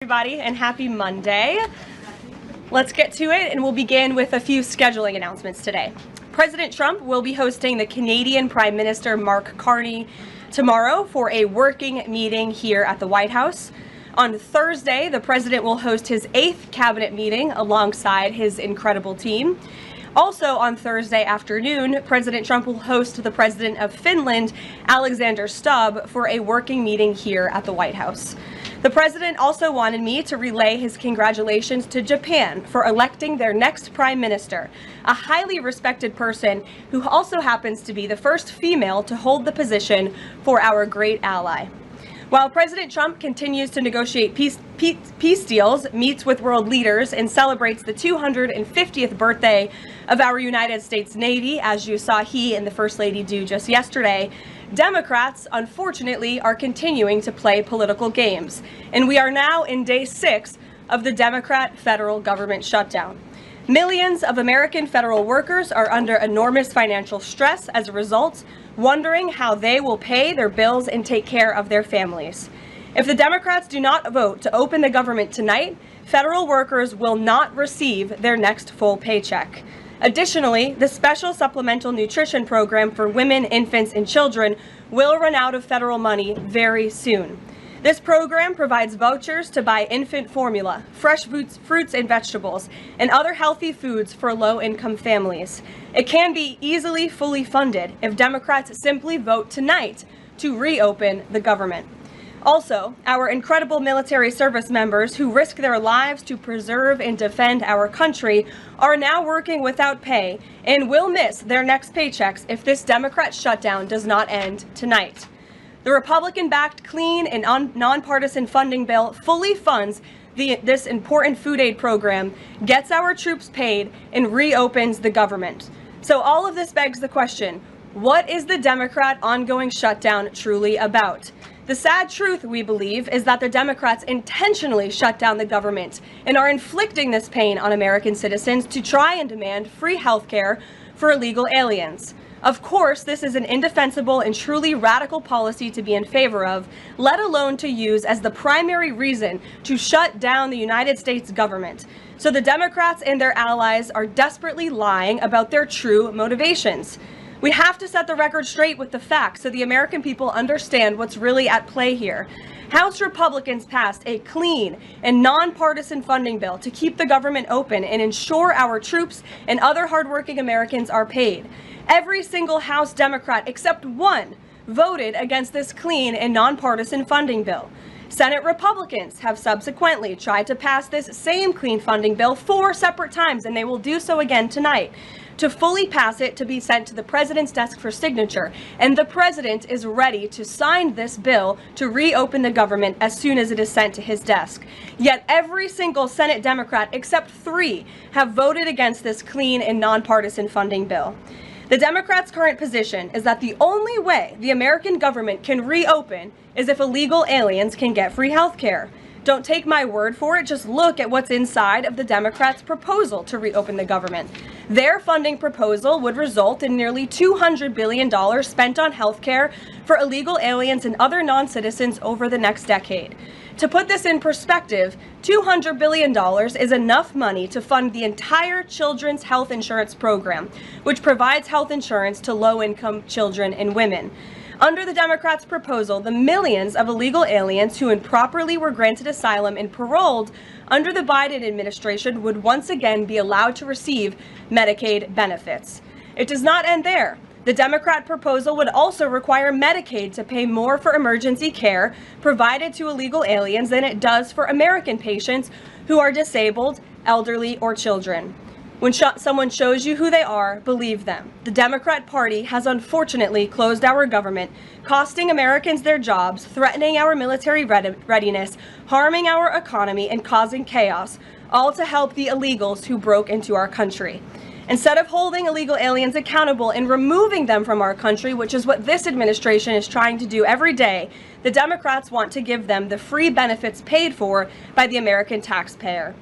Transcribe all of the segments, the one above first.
everybody, and happy Monday. Let's get to it, and we'll begin with a few scheduling announcements today. President Trump will be hosting the Canadian Prime Minister Mark Carney tomorrow for a working meeting here at the White House. On Thursday, the president will host his 8th cabinet meeting alongside his incredible team. Also on Thursday afternoon, President Trump will host the president of Finland, Alexander Stubb, for a working meeting here at the White House. The president also wanted me to relay his congratulations to Japan for electing their next prime minister, a highly respected person who also happens to be the first female to hold the position for our great ally. While President Trump continues to negotiate peace deals, meets with world leaders, and celebrates the 250th birthday of our United States Navy, as you saw he and the First Lady do just yesterday, Democrats, unfortunately, are continuing to play political games. And we are now in day 6 of the Democrat federal government shutdown. Millions of American federal workers are under enormous financial stress as a result, wondering how they will pay their bills and take care of their families. If the Democrats do not vote to open the government tonight, federal workers will not receive their next full paycheck. Additionally, the special supplemental nutrition program for women, infants, and children will run out of federal money very soon. This program provides vouchers to buy infant formula, fresh fruits and vegetables, and other healthy foods for low-income families. It can be easily fully funded if Democrats simply vote tonight to reopen the government. Also, our incredible military service members who risk their lives to preserve and defend our country are now working without pay and will miss their next paychecks if this Democrat shutdown does not end tonight. The Republican-backed clean and nonpartisan funding bill fully funds this important food aid program, gets our troops paid, and reopens the government. So all of this begs the question, what is the Democrat ongoing shutdown truly about? The sad truth, we believe, is that the Democrats intentionally shut down the government and are inflicting this pain on American citizens to try and demand free health care for illegal aliens. Of course, this is an indefensible and truly radical policy to be in favor of, let alone to use as the primary reason to shut down the United States government. So the Democrats and their allies are desperately lying about their true motivations. We have to set the record straight with the facts so the American people understand what's really at play here. House Republicans passed a clean and nonpartisan funding bill to keep the government open and ensure our troops and other hardworking Americans are paid. Every single House Democrat except one voted against this clean and nonpartisan funding bill. Senate Republicans have subsequently tried to pass this same clean funding bill 4 separate times, and they will do so again tonight, to fully pass it to be sent to the president's desk for signature. And the president is ready to sign this bill to reopen the government as soon as it is sent to his desk. Yet every single Senate Democrat except 3 have voted against this clean and nonpartisan funding bill. The Democrats' current position is that the only way the American government can reopen is if illegal aliens can get free health care. Don't take my word for it, just look at what's inside of the Democrats' proposal to reopen the government. Their funding proposal would result in nearly $200 billion spent on health care for illegal aliens and other non-citizens over the next decade. To put this in perspective, $200 billion is enough money to fund the entire children's health insurance program, which provides health insurance to low-income children and women. Under the Democrats' proposal, the millions of illegal aliens who improperly were granted asylum and paroled under the Biden administration would once again be allowed to receive Medicaid benefits. It does not end there. The Democrat proposal would also require Medicaid to pay more for emergency care provided to illegal aliens than it does for American patients who are disabled, elderly, or children. When someone shows you who they are, believe them. The Democrat Party has unfortunately closed our government, costing Americans their jobs, threatening our military readiness, harming our economy, and causing chaos, all to help the illegals who broke into our country. Instead of holding illegal aliens accountable and removing them from our country, which is what this administration is trying to do every day, the Democrats want to give them the free benefits paid for by the American taxpayer.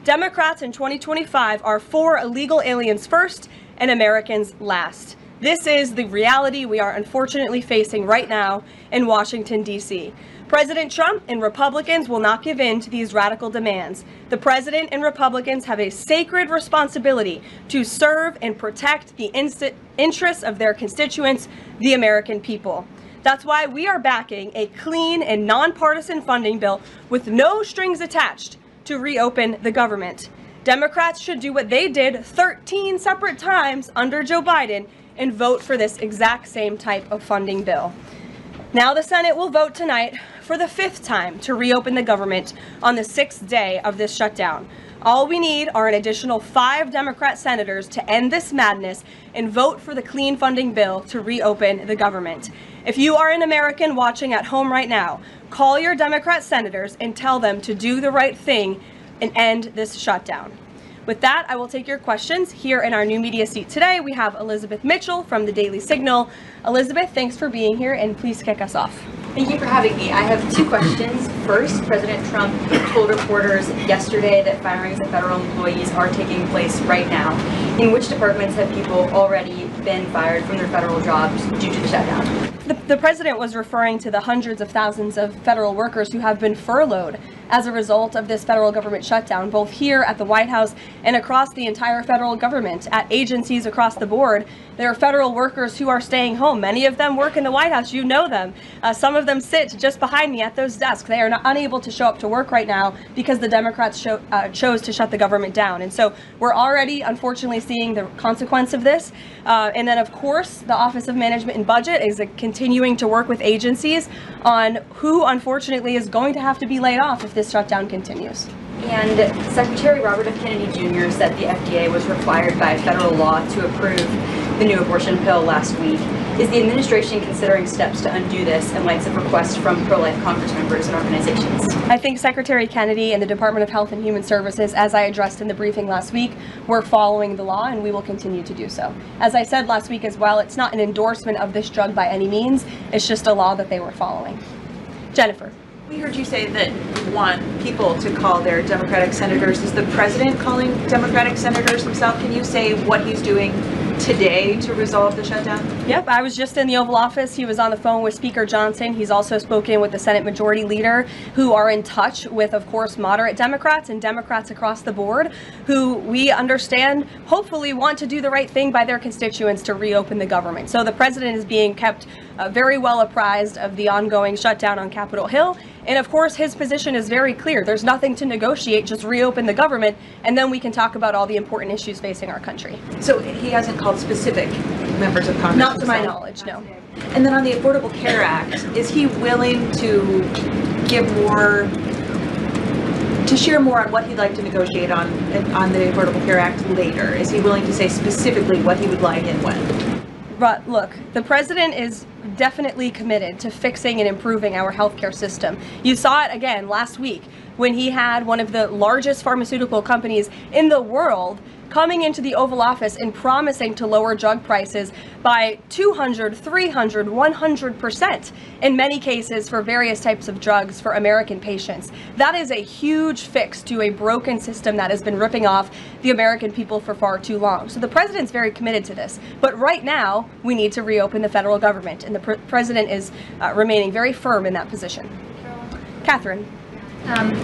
Democrats in 2025 are for illegal aliens first and Americans last. This is the reality we are unfortunately facing right now in Washington, D.C. President Trump and Republicans will not give in to these radical demands. The president and Republicans have a sacred responsibility to serve and protect the interests of their constituents, the American people. That's why we are backing a clean and nonpartisan funding bill with no strings attached to reopen the government. Democrats should do what they did 13 separate times under Joe Biden and vote for this exact same type of funding bill. Now the Senate will vote tonight for the 5th time to reopen the government on the 6th day of this shutdown. All we need are an additional 5 Democrat senators to end this madness and vote for the clean funding bill to reopen the government. If you are an American watching at home right now, call your Democrat senators and tell them to do the right thing and end this shutdown. With that, I will take your questions. Here in our new media seat today, we have Elizabeth Mitchell from the Daily Signal. Elizabeth, thanks for being here, and please kick us off. Thank you for having me. I have 2 questions. First, President Trump told reporters yesterday that firings of federal employees are taking place right now. In which departments have people already been fired from their federal jobs due to the shutdown? The president was referring to the hundreds of thousands of federal workers who have been furloughed as a result of this federal government shutdown, both here at the White House and across the entire federal government, at agencies across the board. There are federal workers who are staying home. Many of them work in the White House. You know them. Some of them sit just behind me at those desks. They are unable to show up to work right now because the Democrats chose to shut the government down. And so we're already, unfortunately, seeing the consequence of this. And then, of course, the Office of Management and Budget is continuing to work with agencies on who, unfortunately, is going to have to be laid off if this shutdown continues. And Secretary Robert F. Kennedy Jr. said the FDA was required by federal law to approve the new abortion pill last week. Is the administration considering steps to undo this in light of requests from pro-life Congress members and organizations? I think Secretary Kennedy and the Department of Health and Human Services, as I addressed in the briefing last week, were following the law, and we will continue to do so. As I said last week as well, it's not an endorsement of this drug by any means. It's just a law that they were following. Jennifer. We heard you say that you want people to call their Democratic senators. Is the president calling Democratic senators himself? Can you say what he's doing today to resolve the shutdown? Yep, I was just in the Oval Office. He was on the phone with Speaker Johnson. He's also spoken with the Senate Majority Leader, who are in touch with, of course, moderate Democrats and Democrats across the board, who we understand hopefully want to do the right thing by their constituents to reopen the government. So the president is being kept very well apprised of the ongoing shutdown on Capitol Hill. And of course, his position is very clear. There's nothing to negotiate, just reopen the government, and then we can talk about all the important issues facing our country. So he hasn't called specific members of Congress? Not to my knowledge, no. And then on the Affordable Care Act, is he willing to give more, to share more on what he'd like to negotiate on the Affordable Care Act later? Is he willing to say specifically what he would like and when? But look, the president is definitely committed to fixing and improving our healthcare system. You saw it again last week when he had one of the largest pharmaceutical companies in the world coming into the Oval Office and promising to lower drug prices by 200, 300, 100% in many cases for various types of drugs for American patients. That is a huge fix to a broken system that has been ripping off the American people for far too long. So the president's very committed to this. But right now, we need to reopen the federal government, and the president is remaining very firm in that position. Catherine.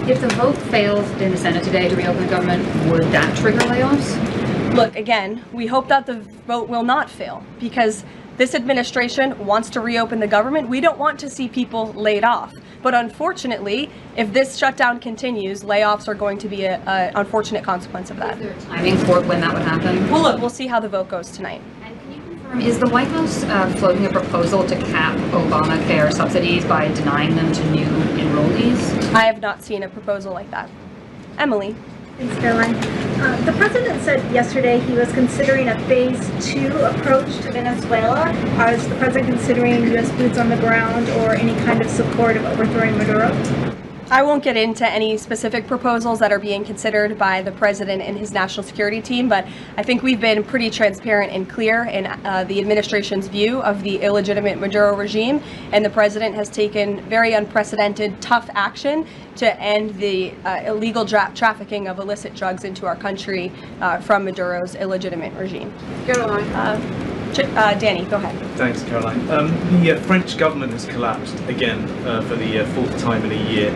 If the vote fails in the Senate today to reopen the government, would that trigger layoffs? Look, again, we hope that the vote will not fail because this administration wants to reopen the government. We don't want to see people laid off. But unfortunately, if this shutdown continues, layoffs are going to be an unfortunate consequence of that. Is there a timing for when that would happen? Well, look, we'll see how the vote goes tonight. And can you confirm, is the White House floating a proposal to cap Obamacare subsidies by denying them to new enrollees? I have not seen a proposal like that. Emily. Thanks, Caroline. The president said yesterday he was considering a phase 2 approach to Venezuela. Is the president considering U.S. boots on the ground or any kind of support of overthrowing Maduro? I won't get into any specific proposals that are being considered by the president and his national security team, but I think we've been pretty transparent and clear in the administration's view of the illegitimate Maduro regime, and the president has taken very unprecedented, tough action to end the illegal trafficking of illicit drugs into our country from Maduro's illegitimate regime. Caroline. Danny, go ahead. Thanks, Caroline. The French government has collapsed again for the fourth time in a year.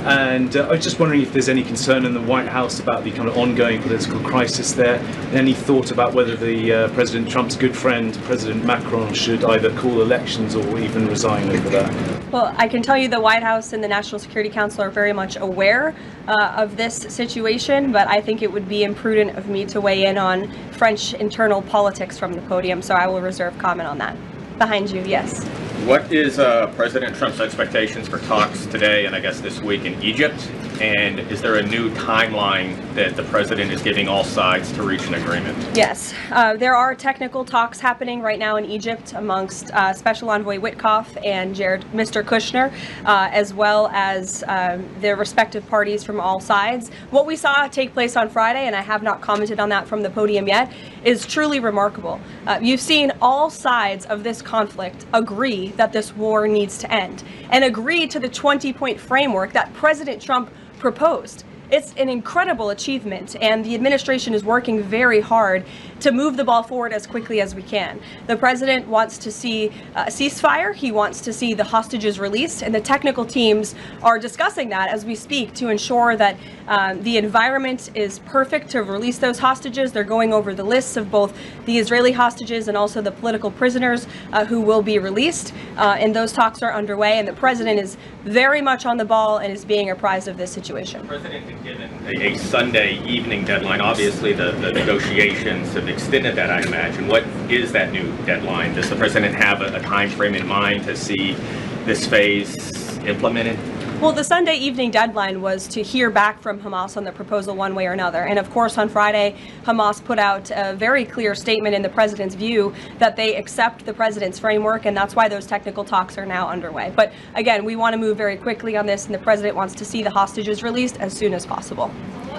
And I was just wondering if there's any concern in the White House about the kind of ongoing political crisis there. Any thought about whether the President Trump's good friend, President Macron, should either call elections or even resign over that? Well, I can tell you the White House and the National Security Council are very much aware of this situation, but I think it would be imprudent of me to weigh in on French internal politics from the podium, so I will reserve comment on that. Behind you, yes. What is President Trump's expectations for talks today and I guess this week in Egypt? And is there a new timeline that the president is giving all sides to reach an agreement? Yes, there are technical talks happening right now in Egypt amongst Special Envoy Witkoff and Mr. Kushner, as well as their respective parties from all sides. What we saw take place on Friday, and I have not commented on that from the podium yet, is truly remarkable. You've seen all sides of this conflict agree that this war needs to end and agree to the 20-point framework that President Trump proposed. It's an incredible achievement, and the administration is working very hard to move the ball forward as quickly as we can. The president wants to see a ceasefire. He wants to see the hostages released, and the technical teams are discussing that as we speak to ensure that the environment is perfect to release those hostages. They're going over the lists of both the Israeli hostages and also the political prisoners who will be released, and those talks are underway, and the president is very much on the ball and is being apprised of this situation. The president has given a Sunday evening deadline. Obviously, the negotiations have extended that, I imagine. What is that new deadline? Does the president have a time frame in mind to see this phase implemented? Well, the Sunday evening deadline was to hear back from Hamas on the proposal one way or another. And of course, on Friday, Hamas put out a very clear statement in the president's view that they accept the president's framework, and that's why those technical talks are now underway. But again, we want to move very quickly on this, and the president wants to see the hostages released as soon as possible.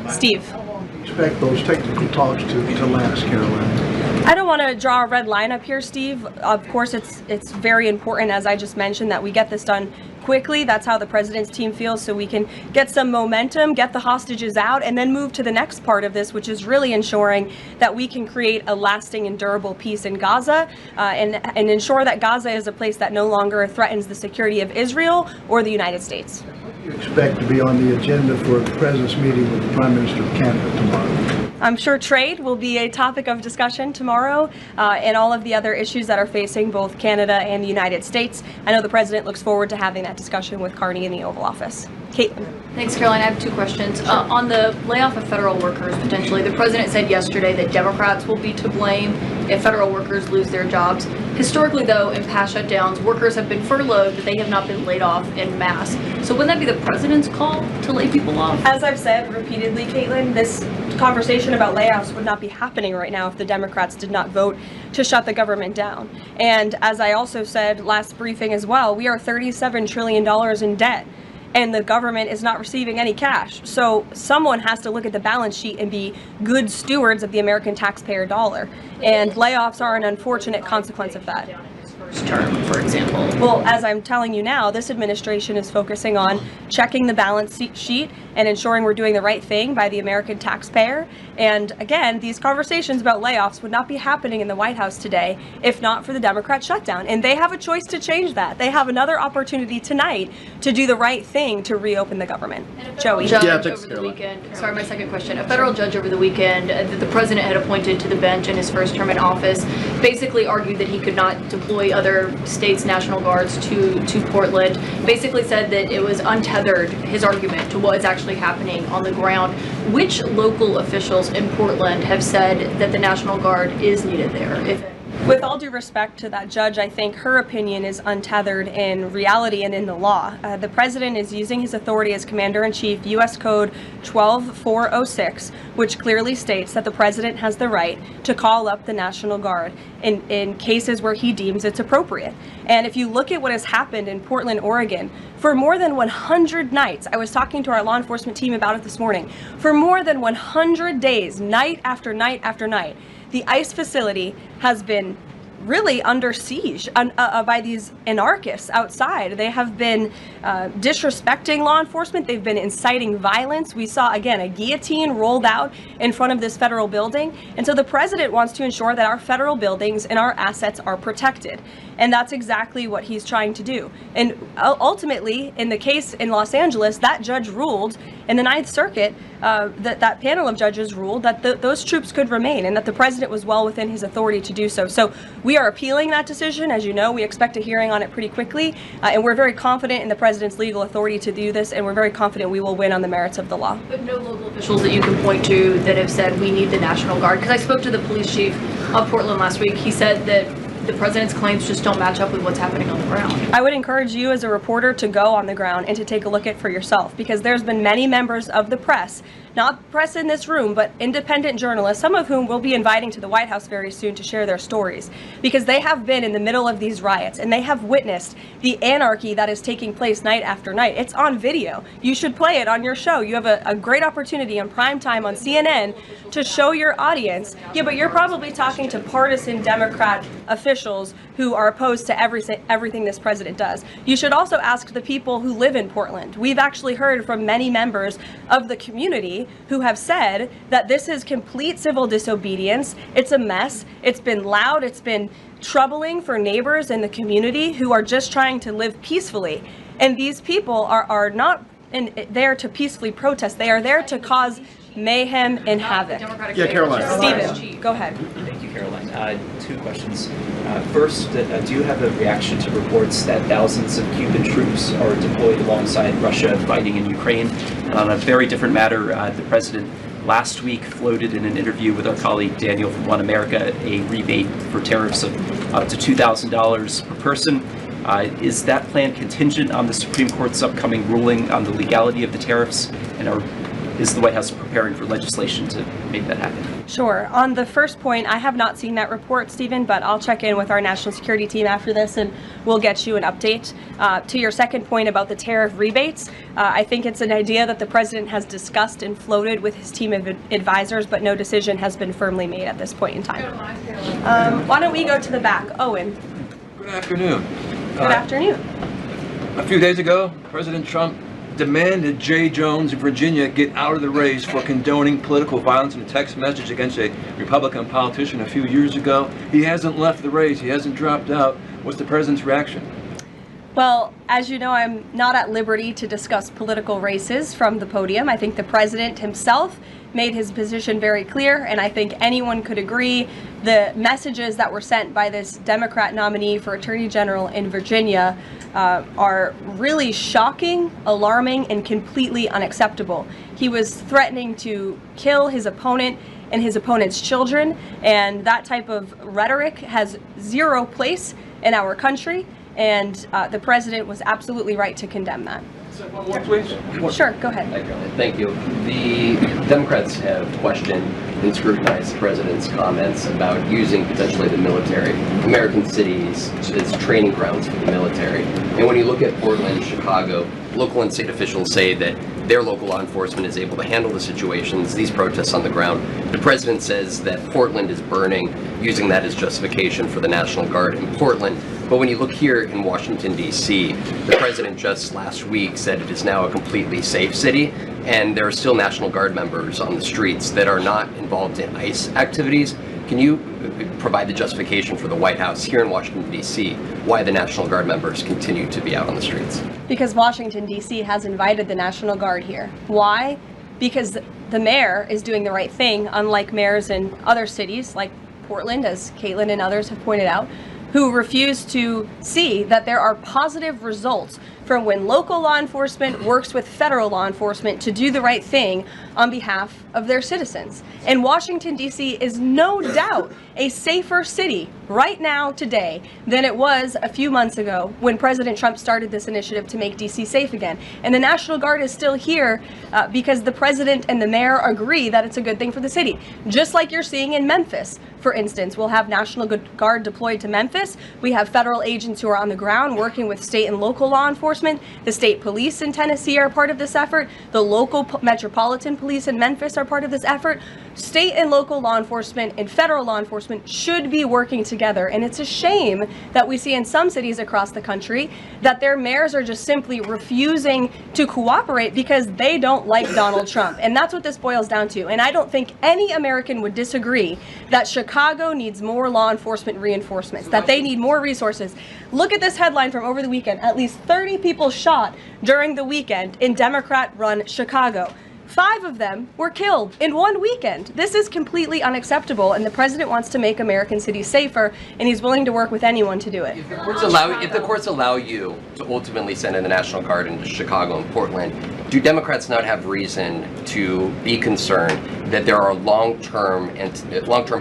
Steve. How long do you expect those technical talks to last, Caroline? I don't want to draw a red line up here, Steve. Of course, it's very important, as I just mentioned, that we get this done quickly. That's how the president's team feels, so we can get some momentum, get the hostages out, and then move to the next part of this, which is really ensuring that we can create a lasting and durable peace in Gaza, and ensure that Gaza is a place that no longer threatens the security of Israel or the United States. What do you expect to be on the agenda for the president's meeting with the Prime Minister of Canada tomorrow? I'm sure trade will be a topic of discussion tomorrow, and all of the other issues that are facing both Canada and the United States. I know the president looks forward to having that discussion with Carney in the Oval Office. Caitlin. Thanks, Caroline. I have two questions. On the layoff of federal workers, potentially, the president said yesterday that Democrats will be to blame if federal workers lose their jobs. Historically, though, in past shutdowns, workers have been furloughed, but they have not been laid off en masse. So wouldn't that be the president's call to lay people off? As I've said repeatedly, Caitlin, this conversation about layoffs would not be happening right now if the Democrats did not vote to shut the government down. And as I also said last briefing as well, we are $37 trillion in debt, and the government is not receiving any cash. So someone has to look at the balance sheet and be good stewards of the American taxpayer dollar. And layoffs are an unfortunate consequence of that. Term, for example. Well, as I'm telling you now, this administration is focusing on checking the balance sheet and ensuring we're doing the right thing by the American taxpayer. And again, these conversations about layoffs would not be happening in the White House today if not for the Democrat shutdown. And they have a choice to change that. They have another opportunity tonight to do the right thing to reopen the government. Joey. Judge over the weekend. Sorry, my second question. A federal judge over the weekend that the president had appointed to the bench in his first term in office basically argued that he could not deploy other states' National Guards to Portland. Basically said that it was untethered, his argument, to what is actually happening on the ground. Which local officials in Portland have said that the National Guard is needed there? With all due respect to that judge, I think her opinion is untethered in reality and in the law. The president is using his authority as Commander-in-Chief, U.S. Code 12406, which clearly states that the president has the right to call up the National Guard in cases where he deems it's appropriate. And if you look at what has happened in Portland, Oregon, for more than 100 nights, I was talking to our law enforcement team about it this morning, for more than 100 days, night after night after night, the ICE facility has been really under siege by these anarchists outside. They have been disrespecting law enforcement. They've been inciting violence. We saw, again, a guillotine rolled out in front of this federal building. And so the president wants to ensure that our federal buildings and our assets are protected. And that's exactly what he's trying to do. And ultimately, in the case in Los Angeles, that judge ruled in the Ninth Circuit, that panel of judges ruled that those troops could remain and that the president was well within his authority to do so. So we are appealing that decision. As you know, we expect a hearing on it pretty quickly, and we're very confident in the president's legal authority to do this, and we're very confident we will win on the merits of the law. But no local officials that you can point to that have said we need the National Guard? Because I spoke to the police chief of Portland last week. He said that the president's claims just don't match up with what's happening on the ground. I would encourage you as a reporter to go on the ground and to take a look at it for yourself, because there's been many members of the press, not press in this room, but independent journalists, some of whom we'll be inviting to the White House very soon to share their stories, because they have been in the middle of these riots and they have witnessed the anarchy that is taking place night after night. It's on video. You should play it on your show. You have a great opportunity on prime time on CNN to show your audience. Yeah, but you're probably talking to partisan Democrat officials who are opposed to everything this president does. You should also ask the people who live in Portland. We've actually heard from many members of the community who have said that this is complete civil disobedience. It's a mess. It's been loud. It's been troubling for neighbors in the community who are just trying to live peacefully. And these people are not there to peacefully protest. They are there to cause mayhem and havoc. Yeah, Karoline. Stephen, go ahead. Thank you, Karoline. Two questions. First, do you have a reaction to reports that thousands of Cuban troops are deployed alongside Russia fighting in Ukraine? And on a very different matter, the president last week floated in an interview with our colleague Daniel from One America a rebate for tariffs of up to $2,000 per person. Is that plan contingent on the Supreme Court's upcoming ruling on the legality of the tariffs? And is the White House preparing for legislation to make that happen? Sure. On the first point, I have not seen that report, Stephen, but I'll check in with our national security team after this and we'll get you an update. To your second point about the tariff rebates, I think it's an idea that the president has discussed and floated with his team of advisors, but no decision has been firmly made at this point in time. Why don't we go to the back? Owen. Good afternoon. Good afternoon. A few days ago, President Trump demanded Jay Jones of Virginia get out of the race for condoning political violence in a text message against a Republican politician a few years ago. He hasn't left the race. He hasn't dropped out. What's the president's reaction? Well, as you know, I'm not at liberty to discuss political races from the podium. I think the president himself made his position very clear, and I think anyone could agree the messages that were sent by this Democrat nominee for Attorney General in Virginia are really shocking, alarming, and completely unacceptable. He was threatening to kill his opponent and his opponent's children, and that type of rhetoric has zero place in our country, and the president was absolutely right to condemn that. One more, please. Sure, go ahead. Thank you. The Democrats have questioned and scrutinized the president's comments about using potentially the military, American cities, as training grounds for the military. And when you look at Portland, Chicago, local and state officials say that their local law enforcement is able to handle the situations, these protests on the ground. The president says that Portland is burning, using that as justification for the National Guard in Portland. But when you look here in Washington, D.C., the president just last week said it is now a completely safe city, and there are still National Guard members on the streets that are not involved in ICE activities. Can you provide the justification for the White House here in Washington, D.C., why the National Guard members continue to be out on the streets? Because Washington, D.C. has invited the National Guard here. Why? Because the mayor is doing the right thing, unlike mayors in other cities like Portland, as Caitlin and others have pointed out, who refuse to see that there are positive results from when local law enforcement works with federal law enforcement to do the right thing on behalf of their citizens. And Washington, D.C. is no doubt a safer city right now today than it was a few months ago when President Trump started this initiative to make D.C. safe again. And the National Guard is still here because the president and the mayor agree that it's a good thing for the city. Just like you're seeing in Memphis, for instance, we'll have National Guard deployed to Memphis. We have federal agents who are on the ground working with state and local law enforcement. The state police in Tennessee are part of this effort. The local metropolitan police in Memphis are part of this effort. State and local law enforcement and federal law enforcement should be working together. And it's a shame that we see in some cities across the country that their mayors are just simply refusing to cooperate because they don't like Donald Trump. And that's what this boils down to. And I don't think any American would disagree that Chicago needs more law enforcement reinforcements, that they need more resources. Look at this headline from over the weekend. At least 30 people shot during the weekend in Democrat-run Chicago. 5 of them were killed in one weekend. This is completely unacceptable, and the president wants to make American cities safer, and he's willing to work with anyone to do it. If the courts allow you to ultimately send in the National Guard into Chicago and Portland, do Democrats not have reason to be concerned that there are long-term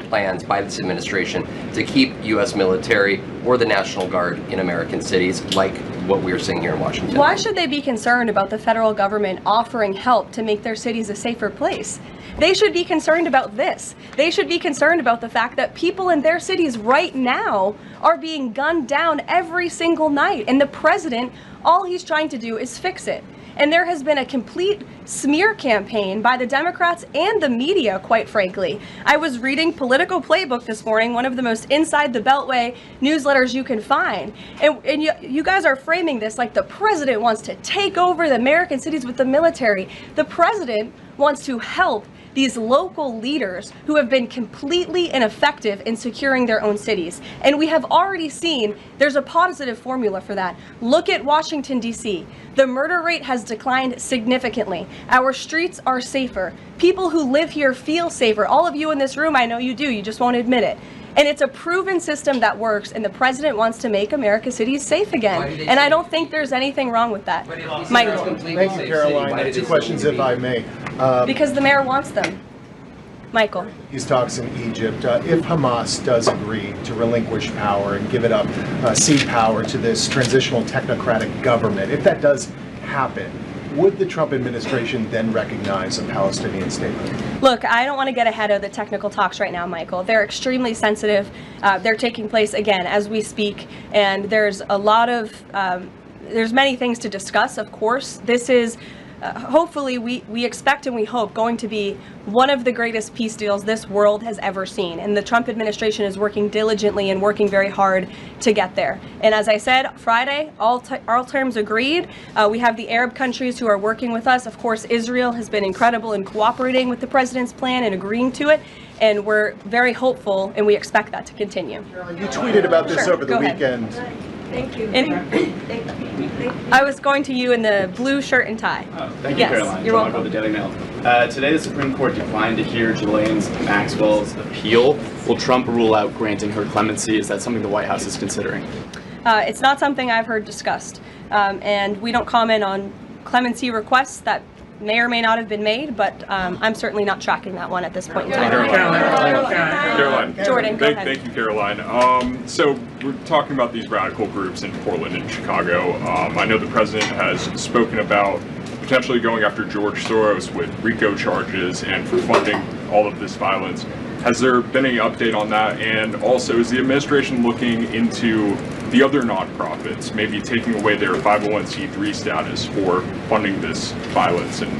plans by this administration to keep U.S. military or the National Guard in American cities, like what we're seeing here in Washington? Why should they be concerned about the federal government offering help to make their cities a safer place? They should be concerned about this. They should be concerned about the fact that people in their cities right now are being gunned down every single night. And the president, all he's trying to do is fix it. And there has been a complete smear campaign by the Democrats and the media, quite frankly. I was reading Political Playbook this morning, one of the most inside the Beltway newsletters you can find. And you guys are framing this like the president wants to take over the American cities with the military. The president wants to help these local leaders who have been completely ineffective in securing their own cities. And we have already seen there's a positive formula for that. Look at Washington, D.C. The murder rate has declined significantly. Our streets are safer. People who live here feel safer. All of you in this room, I know you do, you just won't admit it. And it's a proven system that works, and the president wants to make America's cities safe again. And I don't think there's anything wrong with that. Michael. Thank you, Caroline. 2 questions, if I may. Because the mayor wants them. Michael. These talks in Egypt, if Hamas does agree to relinquish power and give it up, cede power to this transitional technocratic government, if that does happen, would the Trump administration then recognize a Palestinian state? Look, I don't want to get ahead of the technical talks right now, Michael. They're extremely sensitive. They're taking place, again, as we speak, and there's a lot of, there's many things to discuss, of course. This is hopefully we expect and we hope going to be one of the greatest peace deals this world has ever seen. And the Trump administration is working diligently and working very hard to get there. And as I said, Friday, all terms agreed. We have the Arab countries who are working with us. Of course, Israel has been incredible in cooperating with the president's plan and agreeing to it. And we're very hopeful, and we expect that to continue. You tweeted about this over the weekend. Thank you. I was going to you in the blue shirt and tie. Thank you, Caroline. You're welcome. The Daily Mail. Today, the Supreme Court declined to hear Ghislaine Maxwell's appeal. Will Trump rule out granting her clemency? Is that something the White House is considering? It's not something I've heard discussed. And we don't comment on clemency requests that may or may not have been made, but I'm certainly not tracking that one at this point in time. Caroline. Jordan, go ahead. Thank you, Caroline. So we're talking about these radical groups in Portland and Chicago. I know the president has spoken about potentially going after George Soros with RICO charges and for funding all of this violence. Has there been any update on that? And also, is the administration looking into the other nonprofits, maybe taking away their 501c3 status for funding this violence? And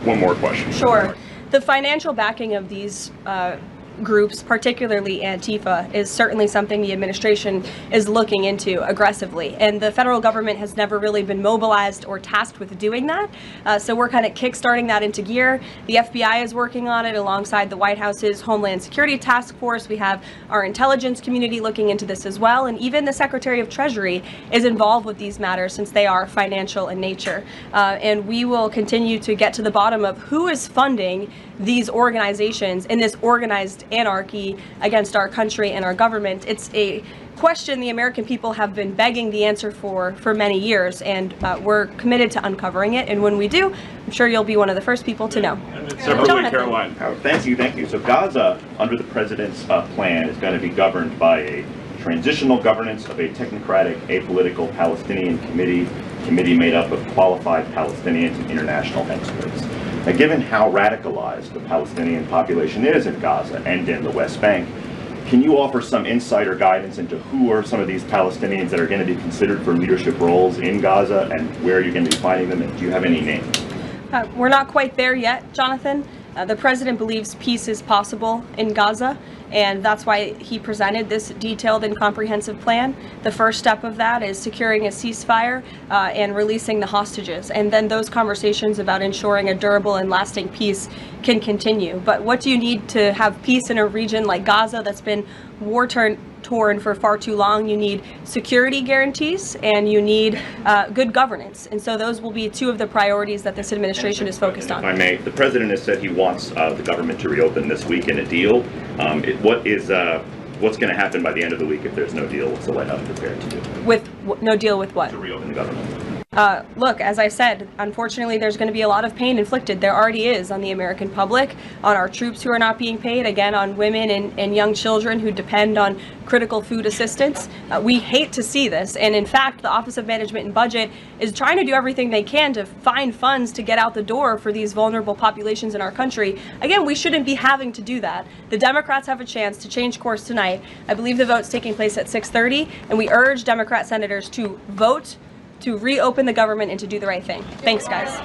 one more question. Sure. The financial backing of these groups, particularly Antifa, is certainly something the administration is looking into aggressively. And the federal government has never really been mobilized or tasked with doing that. So we're kind of kickstarting that into gear. The FBI is working on it alongside the White House's Homeland Security Task Force. We have our intelligence community looking into this as well. And even the Secretary of Treasury is involved with these matters since they are financial in nature. And we will continue to get to the bottom of who is funding these organizations in this organized anarchy against our country and our government. It's a question the American people have been begging the answer for many years, and we're committed to uncovering it. And when we do, I'm sure you'll be one of the first people to know. Separately, Caroline. Thank you. So Gaza, under the president's plan, is going to be governed by a transitional governance of a technocratic, apolitical Palestinian committee made up of qualified Palestinians and international experts. Now, given how radicalized the Palestinian population is in Gaza and in the West Bank, can you offer some insight or guidance into who are some of these Palestinians that are going to be considered for leadership roles in Gaza and where you're going to be finding them? And do you have any names? We're not quite there yet, Jonathan. The president believes peace is possible in Gaza, and that's why he presented this detailed and comprehensive plan. The first step of that is securing a ceasefire and releasing the hostages, and then those conversations about ensuring a durable and lasting peace can continue. But what do you need to have peace in a region like Gaza that's been war-torn for far too long? You need security guarantees, and you need good governance. And so those will be two of the priorities that this administration is focused on. If I may, the president has said he wants the government to reopen this week in a deal. What's going to happen by the end of the week if there's no deal? What's the White House prepared to do? With no deal with what? To reopen the government. Look, as I said, unfortunately, there's going to be a lot of pain inflicted. There already is on the American public, on our troops who are not being paid, again, on women and young children who depend on critical food assistance. We hate to see this. And in fact, the Office of Management and Budget is trying to do everything they can to find funds to get out the door for these vulnerable populations in our country. Again, we shouldn't be having to do that. The Democrats have a chance to change course tonight. I believe the vote's taking place at 6:30, and we urge Democrat senators to vote to reopen the government and to do the right thing. Thanks, guys.